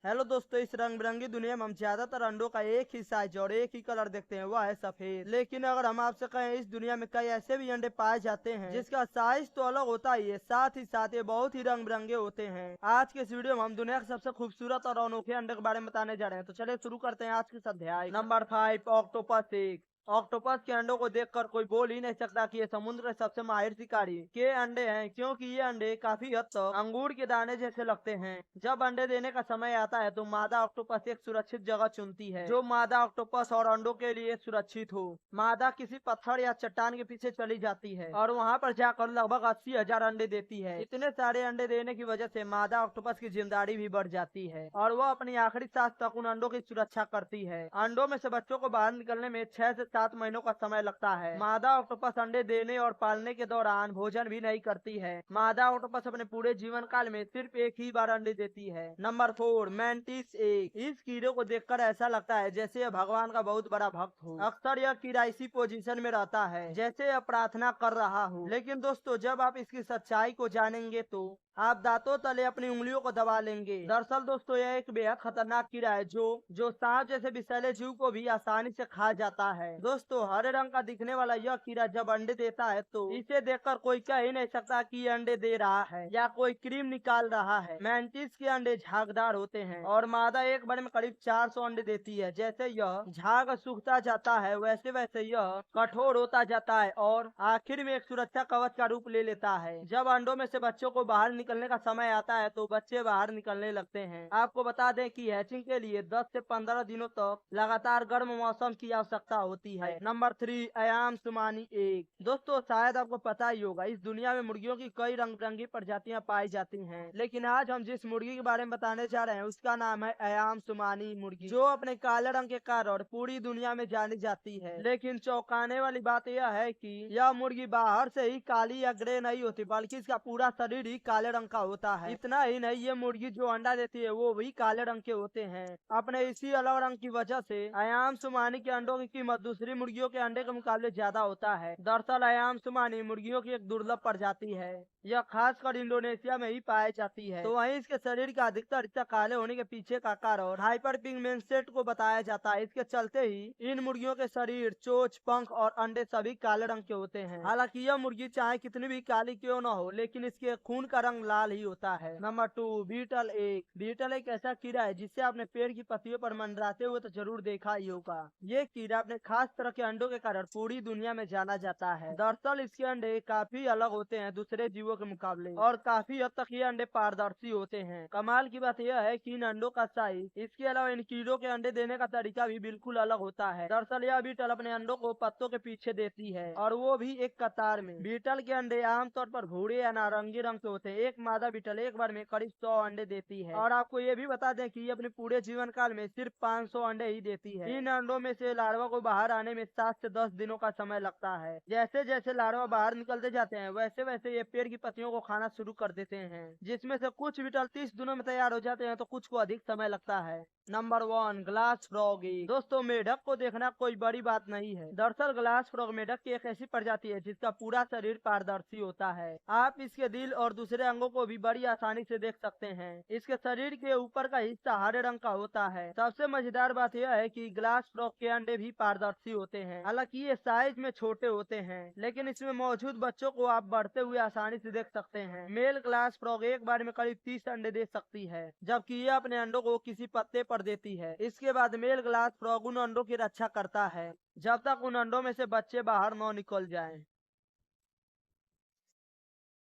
Hello दोस्तों, इस रंग बिरंगी दुनिया में हम ज्यादातर अंडों का एक ही साइज और एक ही कलर देखते हैं, वह है सफेद। लेकिन अगर हम आपसे कहें, इस दुनिया में कई ऐसे भी अंडे पाए जाते हैं जिसका साइज तो अलग होता ही है, साथ ही साथ ये बहुत ही रंग बिरंगे होते हैं। आज के इस वीडियो में हम दुनिया के सबसे खूबसूरत और अनोखे अंडे के बारे में बताने जा रहे हैं। तो चलिए शुरू करते हैं आज के अध्याय। Number 5, octopus egg. ऑक्टोपस के अंडों को देखकर कोई बोल ही नहीं सकता कि ये समुद्र के सबसे माहिर शिकारी के अंडे हैं, क्योंकि ये अंडे काफी हद तक अंगूर के दाने जैसे लगते हैं। जब अंडे देने का समय आता है तो मादा ऑक्टोपस एक सुरक्षित जगह चुनती है जो मादा ऑक्टोपस और अंडों के लिए सुरक्षित हो। मादा किसी पत्थर या चट्टान के पीछे चली जाती है और वहां पर जाकर लगभग 80,000 अंडे देती है। इतने सारे अंडे देने की वजह से मादा ऑक्टोपस की जिम्मेदारी भी बढ़ जाती है और वह अपनी आखिरी सांस तक उन अंडों की सुरक्षा करती है। अंडों में से बच्चों को बाहर निकलने में 6 से 7 महीनों का समय लगता है। मादा ऑक्टोपस अंडे देने और पालने के दौरान भोजन भी नहीं करती है। मादा ऑक्टोपस अपने पूरे जीवन काल में सिर्फ एक ही बार अंडे देती है। Number 4, mantis egg. इस कीड़े को देखकर ऐसा लगता है जैसे यह भगवान का बहुत बड़ा भक्त हो। अक्सर यह कीड़ा इसी पोजीशन में रहता है जैसे यह प्रार्थना कर रहा हो। लेकिन दोस्तों, जब आप इसकी सच्चाई को जानेंगे तो आप दांतों तले अपनी उंगलियों को दबा लेंगे। दरअसल दोस्तों, यह एक बेहद खतरनाक कीड़ा है जो सांप जैसे विषैले जीव को भी आसानी से खा जाता है। दोस्तों, हरे रंग का दिखने वाला यह कीड़ा जब अंडे देता है तो इसे देखकर कोई कह ही नहीं सकता कि ये अंडे दे रहा है या कोई क्रीम निकाल रहा है। मैंटिस के अंडे झागदार होते हैं और मादा एक बार में करीब 400 अंडे देती है। जैसे यह झाग सूखता जाता है वैसे वैसे यह कठोर होता जाता है और आखिर में एक सुरक्षा कवच का रूप ले लेता है। जब अंडों में से बच्चों को बाहर निकलने का समय आता है तो बच्चे बाहर निकलने लगते हैं। आपको बता दें कि हैचिंग के लिए 10 से 15 दिनों तक लगातार गर्म मौसम की आवश्यकता होती है। Number 3, अयाम Sumani egg. दोस्तों, शायद आपको पता ही होगा, इस दुनिया में मुर्गियों की कई रंग बिरंगी प्रजातियां पाई जाती हैं, लेकिन आज हम जिस मुर्गी के बारे में बताने जा रहे हैं उसका नाम है अयाम सुमानी मुर्गी, जो अपने काले रंग के कारण पूरी दुनिया में जानी जाती है। लेकिन चौंकाने वाली बात यह है कि यह मुर्गी बाहर से ही काली या ग्रे नहीं होती, बल्कि इसका पूरा शरीर ही काले रंग का होता है। इतना ही नहीं, ये मुर्गी जो अंडा देती है वो भी काले रंग के होते हैं। अपने इसी अलग रंग की वजह से अयाम सुमानी के अंडों की कीमत दूसरी मुर्गियों के अंडे के मुकाबले ज्यादा होता है। दरअसल अयाम सुमानी मुर्गियों की एक दुर्लभ प्रजाति है। यह खासकर इंडोनेशिया में ही पाई जाती है। तो वहीं इसके शरीर का अधिकतर हिस्सा काले होने के पीछे का कारण हाइपर पिगमेंटेड को बताया जाता है। इसके चलते ही इन मुर्गियों के शरीर, चोंच, पंख और अंडे सभी काले रंग के होते हैं। हालांकि यह मुर्गी चाहे कितनी भी काली क्यों न हो, लेकिन इसके खून का रंग लाल ही होता है। Number 2, beetle egg. बीटल एक ऐसा कीड़ा है जिसे आपने पेड़ की पत्तियों पर मंडराते हुए तो जरूर देखा ही होगा। ये कीड़ा अपने खास तरह के अंडों के कारण पूरी दुनिया में जाना जाता है। दरअसल इसके अंडे काफी अलग होते हैं दूसरे जीवों के मुकाबले और काफी हद तक ये अंडे पारदर्शी होते हैं। कमाल की बात यह है कि इन अंडों का साइज, इसके अलावा इन कीड़ों के अंडे देने का तरीका भी बिल्कुल अलग होता है। दरअसल यह बीटल अपने अंडों को पत्तों के पीछे देती है और वो भी एक कतार में। बीटल के अंडे आमतौर पर भूरे या नारंगी रंग के होते हैं। एक मादा बीटल एक बार में करीब 100 अंडे देती है और आपको ये भी बता दें कि ये अपने पूरे जीवन काल में सिर्फ 500 अंडे ही देती है। इन अंडों में से लार्वा को बाहर आने में 7 से 10 दिनों का समय लगता है। जैसे जैसे लार्वा बाहर निकलते जाते हैं वैसे वैसे ये पेड़ की पत्तियों को खाना शुरू कर देते हैं, जिसमें से कुछ बीटल 30 दिनों में तैयार हो जाते हैं तो कुछ को अधिक समय लगता है। Number 1, glass frog egg. दोस्तों, मेढक को देखना कोई बड़ी बात नहीं है। दरअसल ग्लास फ्रॉग मेढक की एक ऐसी प्रजाति है जिसका पूरा शरीर पारदर्शी होता है। आप इसके दिल और दूसरे अंगों को भी बड़ी आसानी से देख सकते हैं। इसके शरीर के ऊपर का हिस्सा हरे रंग का होता है। सबसे मजेदार बात यह है कि ग्लास फ्रॉग के अंडे भी पारदर्शी होते हैं। हालांकि ये साइज में छोटे होते हैं, लेकिन इसमें मौजूद बच्चों को आप बढ़ते हुए आसानी से देख सकते हैं। मेल ग्लास फ्रॉग एक बार में करीब 30 अंडे दे सकती है, जबकि ये अपने अंडों को किसी पत्ते पर देती है। इसके बाद मेल ग्लास फ्रॉग उन अंडों की रक्षा करता है जब तक उन अंडों में से बच्चे बाहर न निकल जाएं।